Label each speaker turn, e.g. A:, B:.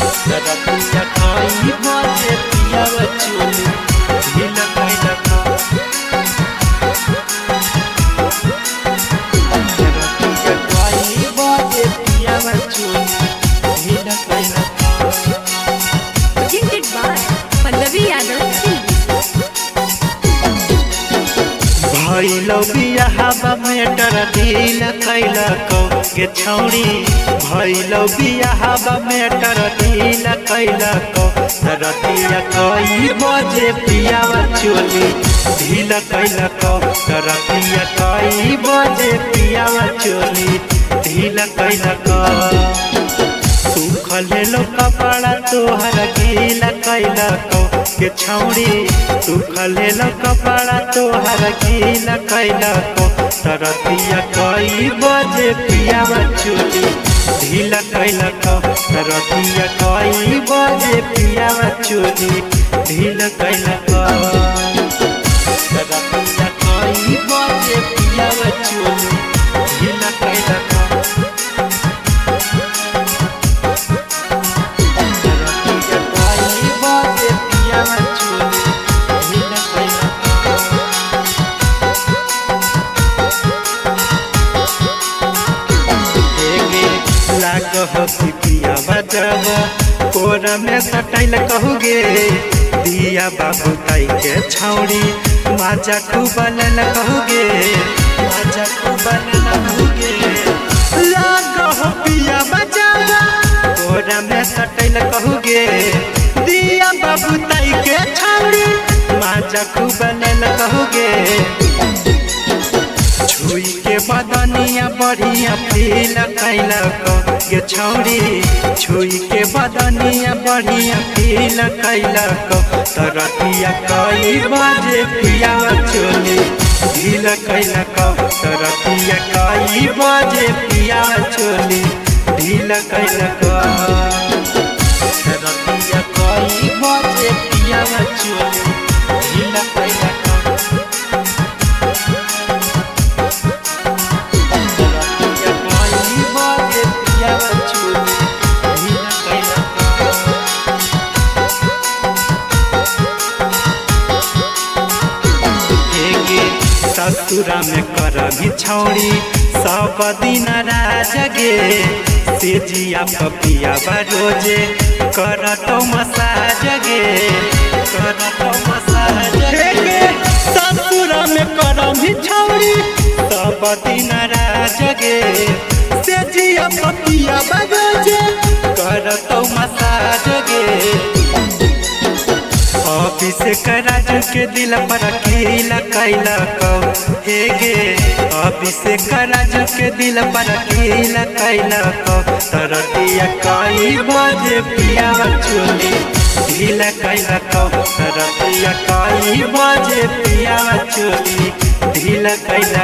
A: रतिया कई बजे पियावा चोली ढीला कइला का रतिया कई बजे पियावा चोली ढीला कइला का।
B: Presented by Pallavi Yadav Films.
A: भइलो बियाहबा मेटर ढीला कइला कौ गे छौरी भइलो बियाहबा मेटर ढीला कइला कौ रतिया कई बजे पियावा चोली ढीला कइला कौ रतिया कई बजे पियावा चोली ढीला कइला कौ। सुखल लो कपड़ा तोहर गीला कइला कौ के छौरी सुखल लो कपड़ा तोहर गीला कइला कौ रतिया कई बजे पियावा चोली ढीला कइला कौ रतिया कई बजे पियावा चोली ढीला कइला कौ रतिया कई बजे पियावा चोली ढीला कइला कौ। हसी पिया बजावा कोरा में सटाइल कहुगे दिया बाबू ताई के छौड़ी माजा खूबल कहुगे माजा खूबल कहुगे लागो पिया बजावा कोरा में सटाइल कहुगे दिया बाबू ताई के छौड़ी माजा खूबल कहुगे छुई के बदनिया बढ़िया फील कैला गे छौरी छुई के बदनिया बढ़िया फील कैला रतिया कई बजे पियावा चोली ढील कैला रतिया कई बजे पियावा चोली ढील कैला रतिया कई बजे पियावा चोली ढील कैला ससुरा में करभी छौड़ी सब दिन राजगे से जिया पपिया रोजे करतो मसाज गे करतो मसाज गे ससुरा में करभी छौड़ी सब दिन राजगे से जिया पपिया रोजे करतो मसाज गे। अभिषेक राजू के दिल पर खीला कैला कौ हे गे अभिषेक राजू के दिल पर खीला कैला कौ रतिया कई बजे पियावा चोली ढीला कैला कौ रतिया कई बजे पियावा चोली ढीला कैला